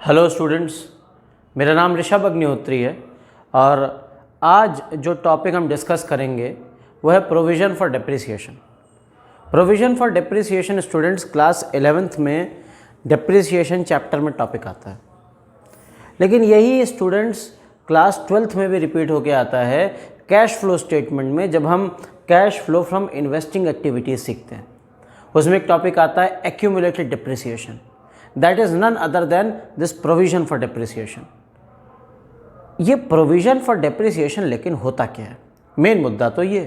Hello students, मेरा नाम ऋषभ अग्निहोत्री है और आज जो टॉपिक हम डिस्कस करेंगे वो है provision for depreciation. Provision for depreciation students class 11th में डेप्रिसिएशन चैप्टर में टॉपिक आता है, लेकिन यही स्टूडेंट्स क्लास 12th में भी रिपीट होके आता है कैश फ्लो स्टेटमेंट में। जब हम cash flow from investing activities सीखते हैं उसमें एक टॉपिक आता है accumulated depreciation, that is none other than this provision for depreciation. ये प्रोविज़न फॉर डेप्रिसिएशन लेकिन होता क्या है, मेन मुद्दा तो ये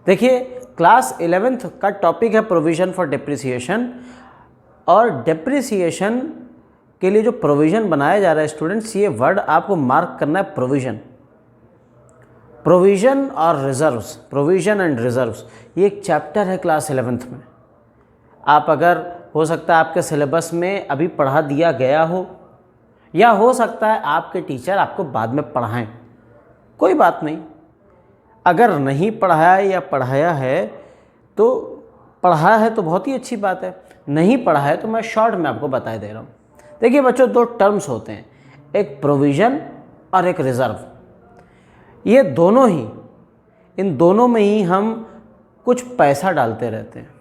देखिए। क्लास 11th का टॉपिक है प्रोविज़न फॉर डेप्रिसिएशन, और डेप्रिसिएशन के लिए जो प्रोविज़न बनाया जा रहा है स्टूडेंट्स, ये वर्ड आपको मार्क करना है, प्रोविज़न। प्रोविज़न और रिजर्व्स, प्रोविज़न एंड रिजर्व्स, ये एक चैप्टर है क्लास 11th में। आप अगर हो सकता है आपके सिलेबस में अभी पढ़ा दिया गया हो, या हो सकता है आपके टीचर आपको बाद में पढ़ाएं, कोई बात नहीं। अगर नहीं पढ़ाया या पढ़ाया है तो पढ़ाया है तो बहुत ही अच्छी बात है, नहीं पढ़ा है तो मैं शॉर्ट में आपको बता दे रहा हूँ। देखिए बच्चों, दो टर्म्स होते हैं, एक प्रोविज़न और एक रिज़र्व। ये दोनों ही, इन दोनों में ही हम कुछ पैसा डालते रहते हैं।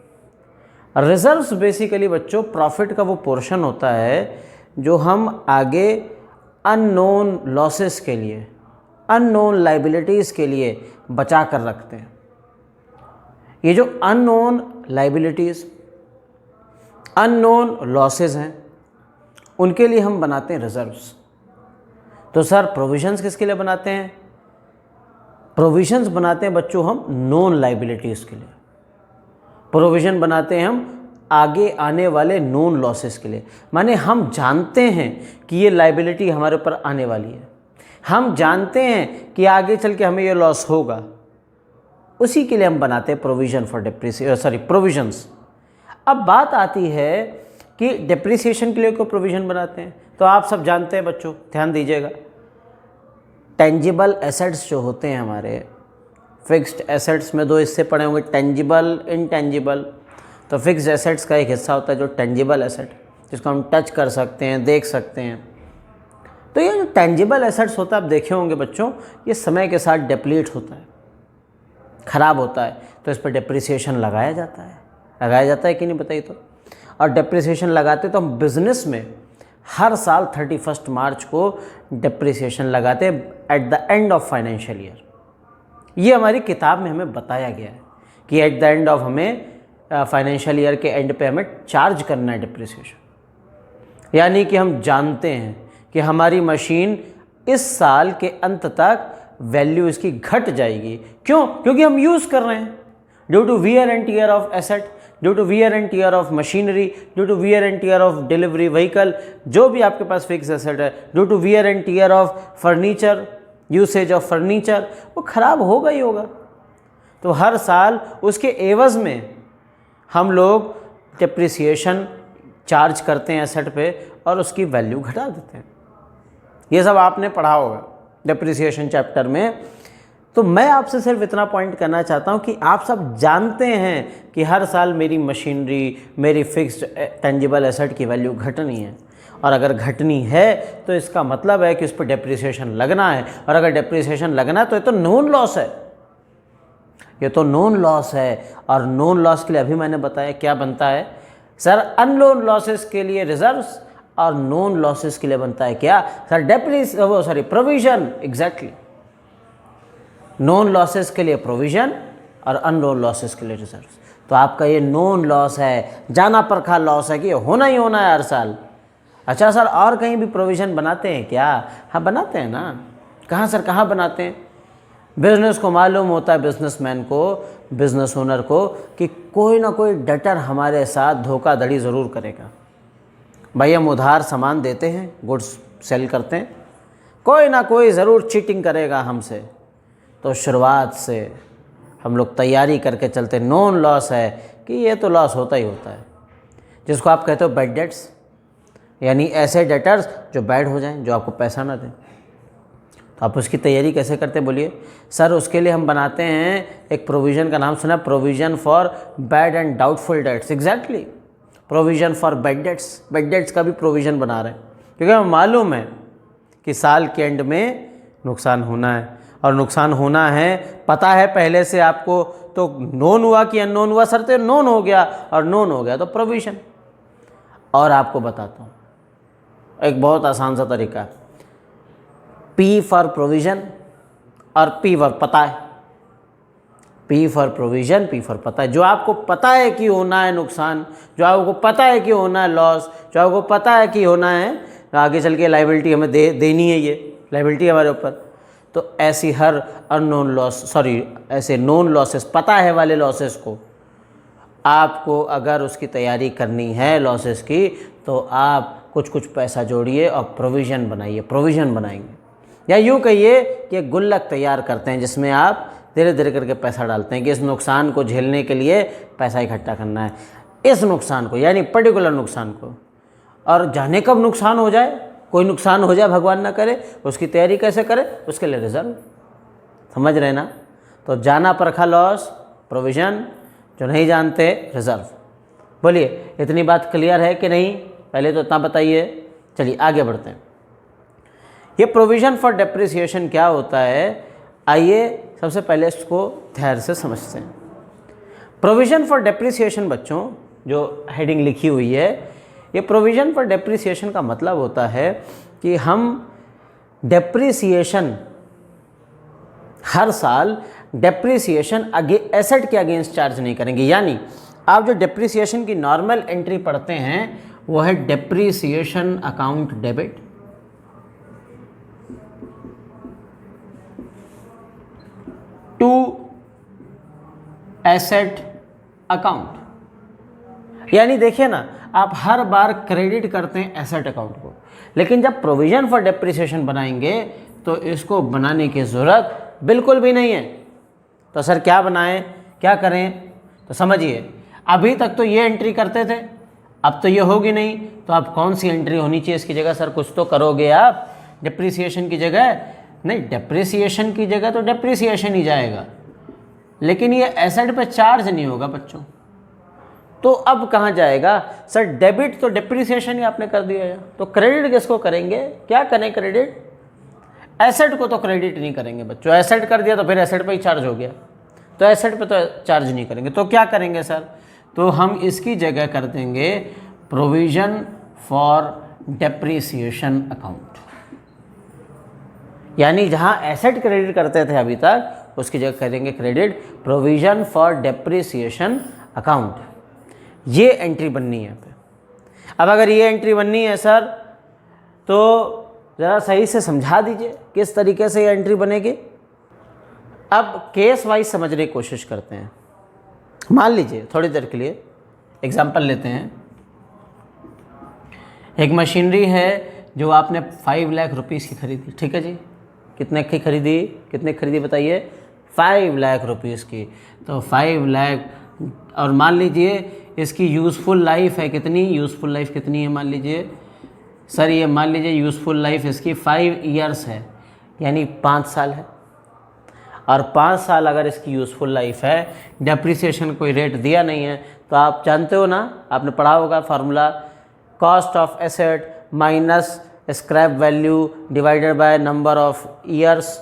रिजर्व्स बेसिकली बच्चों प्रॉफिट का वो पोर्शन होता है जो हम आगे अननोन लॉसेस के लिए, अननोन लाइबिलिटीज़ के लिए बचा कर रखते हैं। ये जो अननोन लाइबिलिटीज़, अननोन लॉसेस हैं, उनके लिए हम बनाते हैं रिजर्व्स। तो सर प्रोविजंस किसके लिए बनाते हैं? प्रोविजंस बनाते हैं बच्चों हम नॉन लाइबिलिटीज़ के लिए। प्रोविज़न बनाते हैं हम आगे आने वाले नोन लॉसेस के लिए, माने हम जानते हैं कि ये लाइबिलिटी हमारे ऊपर आने वाली है, हम जानते हैं कि आगे चल के हमें ये लॉस होगा, उसी के लिए हम बनाते हैं प्रोविज़न फॉर प्रोविजंस। अब बात आती है कि डेप्रिसिएशन के लिए कोई प्रोविज़न बनाते हैं, तो आप सब जानते हैं बच्चों, ध्यान दीजिएगा। टेंजिबल एसेट्स जो होते हैं हमारे, फिक्स्ड एसेट्स में दो हिस्से पड़े होंगे, टेंजिबल, इनटेंजिबल। तो फिक्स्ड एसेट्स का एक हिस्सा होता है जो टेंजिबल एसेट, जिसको हम टच कर सकते हैं, देख सकते हैं। तो ये जो टेंजिबल एसेट्स होता है, आप देखे होंगे बच्चों, ये समय के साथ डिप्लीट होता है, ख़राब होता है, तो इस पर डेप्रिसिएशन लगाया जाता है कि नहीं बताइए तो। और डेप्रिसिएशन लगाते तो हम बिज़नेस में हर साल 31 मार्च को डेप्रिसिएशन लगाते हैं at the end of financial year. ये हमारी किताब में हमें बताया गया है कि एट द एंड ऑफ हमें फाइनेंशियल ईयर के एंड पे हमें चार्ज करना है डेप्रिसिएशन। यानी कि हम जानते हैं कि हमारी मशीन इस साल के अंत तक वैल्यू इसकी घट जाएगी। क्यों? क्योंकि हम यूज़ कर रहे हैं, due to wear and tear of asset, due to wear and tear of machinery, due to wear and tear of delivery vehicle, जो भी आपके पास फिक्स एसेट है, due to wear and tear of furniture, usage of furniture, वो ख़राब होगा ही होगा। तो हर साल उसके एवज़ में हम लोग डेप्रिसिएशन चार्ज करते हैं एसेट पे और उसकी वैल्यू घटा देते हैं। ये सब आपने पढ़ा होगा डेप्रिसिएशन चैप्टर में। तो मैं आपसे सिर्फ इतना पॉइंट करना चाहता हूँ कि आप सब जानते हैं कि हर साल मेरी मशीनरी, मेरी फिक्स्ड टेंजिबल एसेट की वैल्यू घटनी है, और अगर घटनी है तो इसका मतलब है कि उस पर डेप्रिसिएशन लगना है, और अगर डेप्रिसिएशन लगना है तो ये तो नोन लॉस है, ये तो नोन लॉस है। और नोन लॉस के लिए अभी मैंने बताया क्या बनता है सर, अननोन लॉसेस के लिए रिजर्व्स, और नोन लॉसेस के लिए बनता है क्या sir, provision. Exactly, known losses के लिए प्रोविज़न और अननोन लॉसेस के लिए रिजर्व्स। तो आपका ये नोन लॉस है, जाना परखा लॉस है कि होना ही होना है हर साल। अच्छा सर, और कहीं भी प्रोविज़न बनाते हैं क्या? हाँ बनाते हैं ना। कहाँ सर, कहाँ बनाते हैं? बिज़नेस को मालूम होता है, बिजनेसमैन को, बिज़नेस ओनर को, कि कोई ना कोई डेटर हमारे साथ धोखाधड़ी ज़रूर करेगा। भाई हम उधार सामान देते हैं, गुड्स सेल करते हैं, कोई ना कोई ज़रूर चीटिंग करेगा हमसे। तो शुरुआत से हम लोग तैयारी करके चलते, नॉन लॉस है कि ये तो लॉस होता ही होता है, जिसको आप कहते हो बैड डेट्स, यानी ऐसे डेटर्स जो बैड हो जाएं, जो आपको पैसा ना दें। तो आप उसकी तैयारी कैसे करते बोलिए? सर उसके लिए हम बनाते हैं एक प्रोविज़न का नाम सुना, provision for bad and doubtful debts. Exactly, provision for bad debts, bad debts का भी प्रोविज़न बना रहे हैं। क्योंकि हमें मालूम है कि साल के एंड में नुकसान होना है, और नुकसान होना है पता है पहले से आपको, तो नोन हुआ कि अननोन हुआ सर? तो नोन हो गया, और नोन हो गया तो प्रोविजन। और आपको बताता हूँ एक बहुत आसान सा तरीका है, P फॉर प्रोविजन और P फॉर पता है। P for provision, P for पता है। जो आपको पता है कि होना है नुकसान, जो आपको पता है कि होना है लॉस, जो आपको पता है कि होना है आगे चल के लाइबिलिटी हमें देनी है, ये लाइबिलिटी हमारे ऊपर, तो ऐसी हर अननोन लॉस, ऐसे नोन लॉसेस, पता है वाले लॉसेस को आपको अगर उसकी तैयारी करनी है लॉसेस की, तो आप कुछ कुछ पैसा जोड़िए और प्रोविज़न बनाइए, प्रोविज़न बनाएंगे। या यूँ कहिए कि एक गुल्लक तैयार करते हैं जिसमें आप धीरे धीरे करके पैसा डालते हैं कि इस नुकसान को झेलने के लिए पैसा इकट्ठा करना है, इस नुकसान को, यानी पर्टिकुलर नुकसान को। और जाने कब नुकसान हो जाए, कोई नुकसान हो जाए भगवान ना करे, उसकी तैयारी कैसे करें, उसके लिए रिजर्व। समझ रहे ना? तो जाना परखा लॉस प्रोविज़न, जो नहीं जानते रिजर्व। बोलिए इतनी बात क्लियर है कि नहीं? पहले तो इतना बताइए। चलिए आगे बढ़ते हैं। ये प्रोविज़न फॉर डेप्रिसिएशन क्या होता है, आइए सबसे पहले इसको ध्यान से समझते हैं। प्रोविज़न फॉर डेप्रिसिएशन बच्चों, जो हेडिंग लिखी हुई है, ये प्रोविज़न फॉर डेप्रिसिएशन का मतलब होता है कि हम डेप्रिसिएशन हर साल डेप्रिसिएशन एसेट के अगेंस्ट चार्ज नहीं करेंगे। यानी आप जो डेप्रिसिएशन की नॉर्मल एंट्री पढ़ते हैं वो है depreciation account debit, to asset account. यानी देखिए ना, आप हर बार क्रेडिट करते हैं एसेट अकाउंट को, लेकिन जब प्रोविज़न फॉर डेप्रिसिएशन बनाएंगे तो इसको बनाने की ज़रूरत बिल्कुल भी नहीं है। तो सर क्या बनाएं, क्या करें? तो समझिए, अभी तक तो ये एंट्री करते थे, अब तो ये होगी नहीं, तो अब कौन सी एंट्री होनी चाहिए इसकी जगह? सर कुछ तो करोगे आप डेप्रिसिएशन की जगह। नहीं, डेप्रिसिएशन की जगह तो डेप्रिसिएशन ही जाएगा, लेकिन ये एसेट पे चार्ज नहीं होगा बच्चों। तो अब कहाँ जाएगा? सर डेबिट तो डेप्रिसिएशन ही आपने कर दिया है, तो क्रेडिट किसको करेंगे? क्या करें क्रेडिट? एसेट को तो क्रेडिट नहीं करेंगे बच्चों। एसेट कर दिया तो फिर एसेट पे ही चार्ज हो गया, तो एसेट पे तो चार्ज नहीं करेंगे। तो क्या करेंगे सर? तो हम इसकी जगह कर देंगे प्रोविज़न फॉर डेप्रिसिएशन अकाउंट। यानी जहाँ एसेट क्रेडिट करते थे अभी तक, उसकी जगह करेंगे credit provision for depreciation account. ये एंट्री बननी है यहाँ पे। अब अगर ये एंट्री बननी है सर, तो ज़रा सही से समझा दीजिए किस तरीके से ये एंट्री बनेगी। अब केस वाइज समझने की कोशिश करते हैं। मान लीजिए थोड़ी देर के लिए एग्जांपल लेते हैं। एक मशीनरी है जो आपने 5 लाख रुपीज़ की खरीदी, ठीक है जी? कितने की खरीदी? कितने की खरीदी बताइए? 5 लाख रुपीज़ की। तो 5 लाख, और मान लीजिए इसकी यूज़फुल लाइफ है कितनी? यूज़फुल लाइफ कितनी है मान लीजिए सर? ये मान लीजिए यूज़फुल लाइफ इसकी 5 ईयर्स है, यानी 5 साल है। और 5 साल अगर इसकी यूज़फुल लाइफ है, डेप्रिसिएशन कोई रेट दिया नहीं है, तो आप जानते हो ना, आपने पढ़ा होगा formula, cost of asset minus scrap value divided by number of years,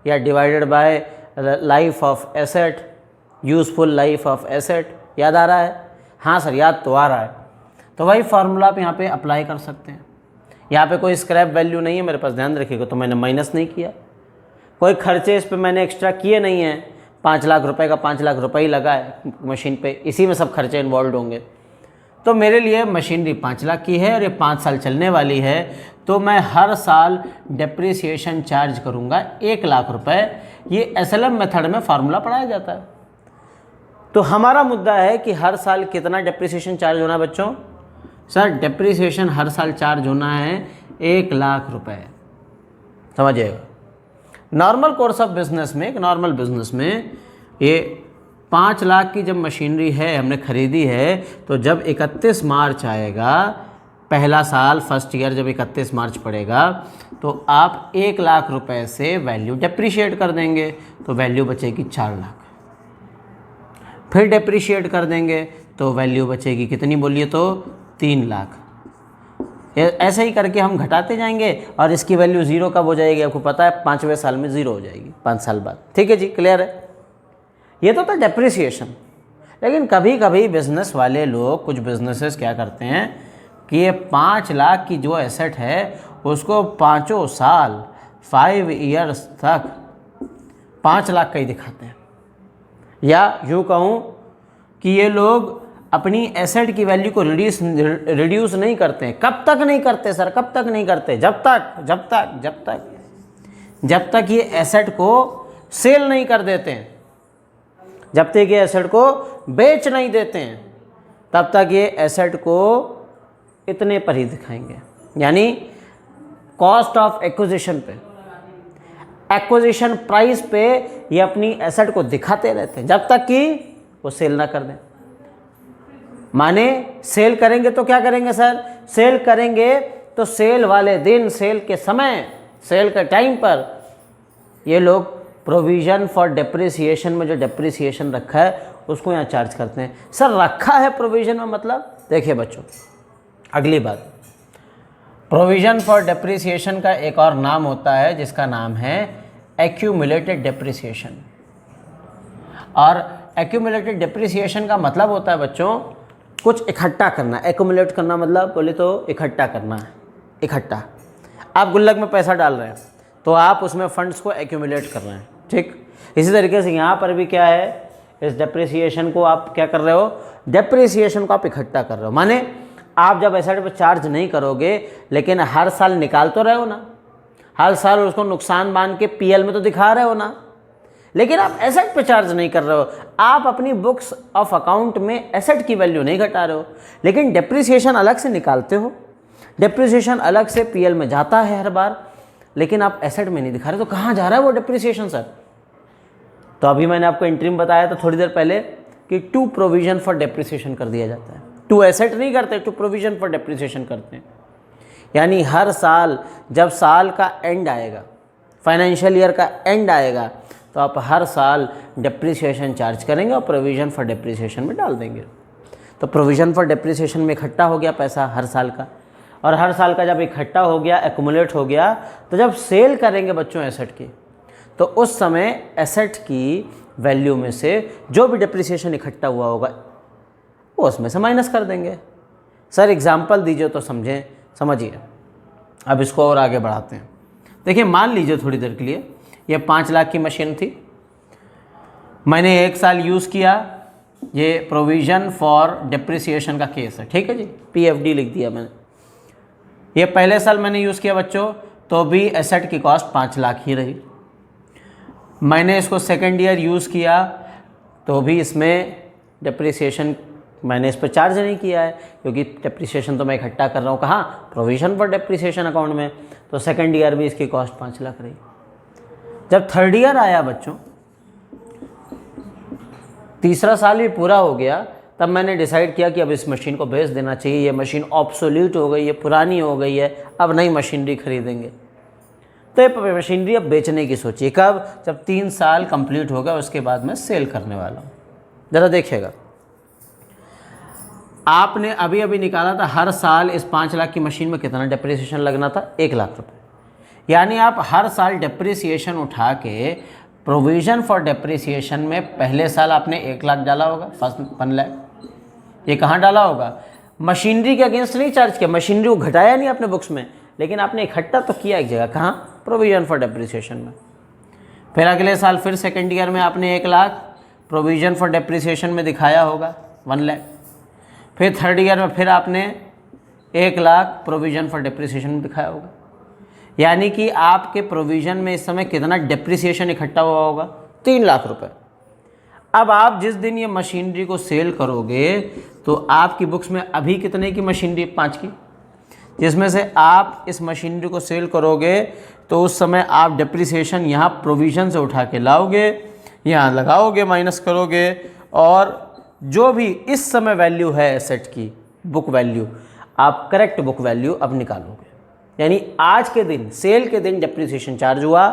या divided by life of asset, useful life of asset. याद आ रहा है? हाँ सर याद तो आ रहा है। तो वही फार्मूला आप यहाँ पे अप्लाई कर सकते हैं। यहाँ पे कोई स्क्रैप वैल्यू नहीं है मेरे पास, ध्यान रखिएगा, तो मैंने माइनस नहीं किया। कोई खर्चे इस पे मैंने एक्स्ट्रा किए नहीं हैं। 5 लाख रुपए का 5 लाख रुपए ही लगा है मशीन पे, इसी में सब खर्चे इन्वॉल्व होंगे। तो मेरे लिए मशीनरी 5 लाख की है और ये 5 साल चलने वाली है, तो मैं हर साल डेप्रिसिएशन चार्ज करूँगा 1 लाख रुपए। ये SLM मेथड में फार्मूला पढ़ाया जाता है। तो हमारा मुद्दा है कि हर साल कितना डेप्रिसिएशन चार्ज होना है बच्चों? सर डेप्रिसिएशन हर साल चार्ज होना है 1 लाख रुपए। समझिएगा, नॉर्मल कोर्स ऑफ बिजनेस में, एक नॉर्मल बिजनेस में ये 5 लाख की जब मशीनरी है हमने खरीदी है, तो जब 31 मार्च आएगा, पहला साल फर्स्ट ईयर जब 31 मार्च पड़ेगा, तो आप 1 लाख रुपए से वैल्यू डेप्रिशिएट कर देंगे, तो वैल्यू बचेगी 4 लाख। फिर डेप्रिशिएट कर देंगे तो वैल्यू बचेगी कितनी बोलिए? तो 3 लाख। ऐसे ही करके हम घटाते जाएंगे और इसकी वैल्यू 0 कब हो जाएगी आपको पता है, 5वें साल में 0 हो जाएगी, 5 साल बाद। ठीक है जी, क्लियर है। ये तो था डेप्रिसिएशन। लेकिन कभी कभी बिजनेस वाले लोग, कुछ बिजनेसेस क्या करते हैं कि ये 5 लाख की जो एसेट है उसको 5 साल 5 ईयर्स तक 5 लाख का ही दिखाते हैं। या यूँ कहूँ कि ये लोग अपनी एसेट की वैल्यू को रिड्यूस नहीं करते हैं। कब तक नहीं करते सर, कब तक नहीं करते? जब तक ये एसेट को सेल नहीं कर देते हैं, जब तक ये एसेट को बेच नहीं देते हैं, तब तक ये एसेट को इतने पर ही दिखाएंगे। यानी कॉस्ट ऑफ एक्विजिशन पे, एक्विजिशन प्राइस पे ये अपनी एसेट को दिखाते रहते हैं जब तक कि वो सेल ना कर दें। माने सेल करेंगे तो क्या करेंगे सर, सेल करेंगे तो सेल वाले दिन, सेल के समय, सेल के टाइम पर ये लोग प्रोविज़न फॉर डेप्रिसिएशन में जो डेप्रिसिएशन रखा है उसको यहाँ चार्ज करते हैं। सर रखा है प्रोविज़न में मतलब, देखिए बच्चों अगली बात, प्रोविज़न फॉर डेप्रिसिएशन का एक और नाम होता है जिसका नाम है एक्यूमुलेटेड डेप्रिसिएशन। और एक्यूमुलेटेड डेप्रिसिएशन का मतलब होता है बच्चों कुछ इकट्ठा करना। एक्यूमुलेट करना मतलब बोले तो इकट्ठा करना है, इकट्ठा। आप गुल्लक में पैसा डाल रहे हैं तो आप उसमें फंड्स को एक्यूमुलेट कर रहे हैं, ठीक। इसी तरीके से यहाँ पर भी क्या है, इस डेप्रिसिएशन को आप क्या कर रहे हो, डेप्रिसिएशन को आप इकट्ठा कर रहे हो। माने आप जब एसेट पर चार्ज नहीं करोगे लेकिन हर साल निकाल तो रहे हो ना, हर साल उसको नुकसान मान के पीएल में तो दिखा रहे हो ना, लेकिन आप एसेट पे चार्ज नहीं कर रहे हो। आप अपनी बुक्स ऑफ अकाउंट में एसेट की वैल्यू नहीं घटा रहे हो, लेकिन डेप्रिसिएशन अलग से निकालते हो, डेप्रिसिएशन अलग से पीएल में जाता है हर बार, लेकिन आप एसेट में नहीं दिखा रहे। तो कहाँ जा रहा है वो डेप्रिसिएशन सर? तो अभी मैंने आपको एंट्री में बताया था थोड़ी देर पहले कि टू प्रोविजन फॉर डेप्रिसिएशन कर दिया जाता है। टू एसेट नहीं करते, टू प्रोविजन फॉर डेप्रिसिएशन करते हैं। यानी हर साल जब साल का एंड आएगा, फाइनेंशियल ईयर का एंड आएगा, तो आप हर साल डेप्रिसिएशन चार्ज करेंगे और प्रोविज़न फॉर डेप्रिसिएशन में डाल देंगे। तो प्रोविज़न फॉर डेप्रिसिएशन में इकट्ठा हो गया पैसा हर साल का, और हर साल का जब इकट्ठा हो गया, एक्युमुलेट हो गया, तो जब सेल करेंगे बच्चों एसेट की, तो उस समय एसेट की वैल्यू में से जो भी डेप्रिसिएशन इकट्ठा हुआ होगा वो उसमें से माइनस कर देंगे। सर एग्जाम्पल दीजिए तो समझिए। अब इसको और आगे बढ़ाते हैं। देखिए मान लीजिए थोड़ी देर के लिए ये 5 लाख की मशीन थी, मैंने 1 साल यूज़ किया, ये प्रोविज़न फॉर डेप्रिसिएशन का केस है, ठीक है जी, PFD लिख दिया मैंने। ये पहले साल मैंने यूज़ किया बच्चों, तो भी एसेट की कॉस्ट 5 लाख ही रही। मैंने इसको सेकेंड ईयर यूज़ किया तो भी इसमें डेप्रिसिएशन मैंने इस पर चार्ज नहीं किया है, क्योंकि डेप्रिसिएशन तो मैं इकट्ठा कर रहा हूँ कहाँ, प्रोविज़न फॉर डेप्रिसिएशन अकाउंट में। तो सेकेंड ईयर भी इसकी कॉस्ट 5 लाख रही। जब थर्ड ईयर आया बच्चों, तीसरा साल भी पूरा हो गया, तब मैंने डिसाइड किया कि अब इस मशीन को बेच देना चाहिए, ये मशीन ऑब्सोल्यूट हो गई है, पुरानी हो गई है, अब नई मशीनरी खरीदेंगे। तो ये मशीनरी अब बेचने की सोची। कब? जब 3 साल कंप्लीट हो गया, उसके बाद मैं सेल करने वाला हूँ। ज़रा देखिएगा, आपने अभी अभी निकाला था हर साल इस 5 लाख की मशीन में कितना डेप्रिसिएशन लगना था, 1 लाख रुपये। यानी आप हर साल डेप्रिसिएशन उठा के प्रोविज़न फॉर डेप्रिसिएशन में पहले साल आपने 1 लाख डाला होगा, फर्स्ट 1 लाख। ये कहाँ डाला होगा? मशीनरी के अगेंस्ट नहीं चार्ज किया, मशीनरी को घटाया नहीं आपने बुक्स में, लेकिन आपने इकट्ठा तो किया एक जगह, कहाँ? प्रोविज़न फॉर डेप्रिसिएशन में। फिर अगले साल फिर सेकेंड ईयर में आपने 1 लाख प्रोविज़न फॉर डेप्रिसिएशन में दिखाया होगा, 1 लाख। फिर थर्ड ईयर में फिर आपने 1 लाख प्रोविज़न फॉर डेप्रिसिएशन में दिखाया होगा। यानी कि आपके प्रोविज़न में इस समय कितना डेप्रिसिएशन इकट्ठा हुआ होगा? 3 लाख रुपए। अब आप जिस दिन ये मशीनरी को सेल करोगे तो आपकी बुक्स में अभी कितने की मशीनरी? 5 की। जिसमें से आप इस मशीनरी को सेल करोगे तो उस समय आप डेप्रिसिएशन यहाँ प्रोविज़न से उठा के लाओगे, यहाँ लगाओगे, माइनस करोगे, और जो भी इस समय वैल्यू है एसेट की, बुक वैल्यू, आप करेक्ट बुक वैल्यू अब निकालोगे। यानी आज के दिन, सेल के दिन डेप्रिसिएशन चार्ज हुआ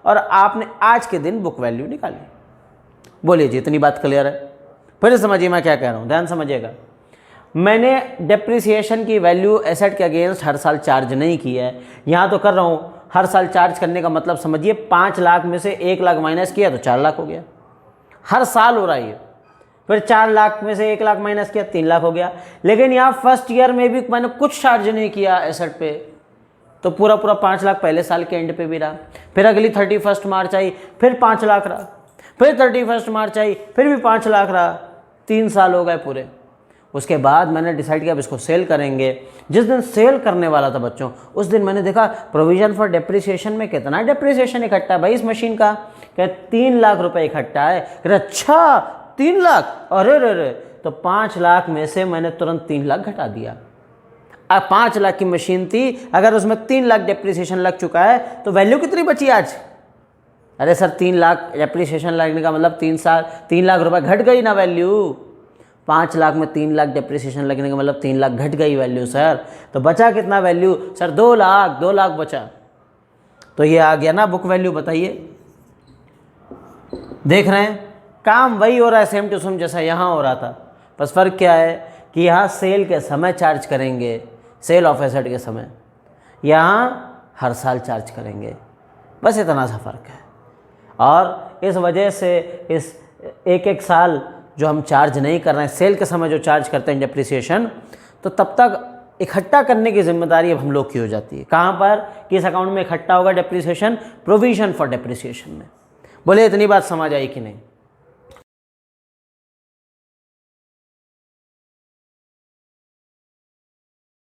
और आपने आज के दिन बुक वैल्यू निकाली। बोलिए जी, इतनी बात क्लियर है? फिर समझिए मैं क्या कह रहा हूँ, ध्यान समझिएगा। मैंने डेप्रिसिएशन की वैल्यू एसेट के अगेंस्ट हर साल चार्ज नहीं की है, यहाँ तो कर रहा हूँ। हर साल चार्ज करने का मतलब समझिए 5 लाख में से 1 लाख माइनस किया तो 4 लाख हो गया, हर साल हो रहा है ये। फिर 4 लाख में से 1 लाख माइनस किया 3 लाख हो गया। लेकिन यहाँ फर्स्ट ईयर में भी मैंने कुछ चार्ज नहीं किया एसेट पे, तो पूरा 5 लाख पहले साल के एंड पे भी रहा। फिर अगली 31 मार्च आई, फिर 5 लाख रहा। फिर 31 मार्च आई, फिर भी 5 लाख रहा। 3 साल हो गए पूरे। उसके बाद मैंने डिसाइड किया अब इसको सेल करेंगे। जिस दिन सेल करने वाला था बच्चों, उस दिन मैंने देखा प्रोविजन फॉर डेप्रिसिएशन में कितना डेप्रिसिएशन इकट्ठा है भाई इस मशीन का। क्या 3 लाख रुपए इकट्ठा है। कह अच्छा 3 लाख, अरे रे रे। तो 5 लाख में से मैंने तुरंत 3 लाख घटा दिया। अब 5 लाख की मशीन थी, अगर उसमें 3 लाख डेप्रिसिएशन लग चुका है तो वैल्यू कितनी बची आज। अरे सर 3 लाख डेप्रिसिएशन लगने का मतलब 3 लाख रुपए घट गई ना वैल्यू। 5 लाख में 3 लाख डेप्रिसिएशन लगने का मतलब 3 लाख घट गई वैल्यू सर। तो बचा कितना वैल्यू सर, 2 लाख बचा। तो ये आ गया ना बुक वैल्यू। बताइए, देख रहे हैं काम वही हो रहा है, सेम टू सेम जैसा यहाँ हो रहा था। बस फ़र्क क्या है कि यहाँ सेल के समय चार्ज करेंगे, सेल ऑफ एसेट के समय, यहाँ हर साल चार्ज करेंगे। बस इतना सा फ़र्क है। और इस वजह से इस एक साल जो हम चार्ज नहीं कर रहे हैं, सेल के समय जो चार्ज करते हैं डेप्रिसिएशन, तो तब तक इकट्ठा करने की जिम्मेदारी अब हम लोग की हो जाती है। कहाँ पर, किस अकाउंट में इकट्ठा होगा डेप्रिसिएशन, प्रोविजन फॉर डेप्रिसिएशन में। बोले इतनी बात समझ आई कि नहीं।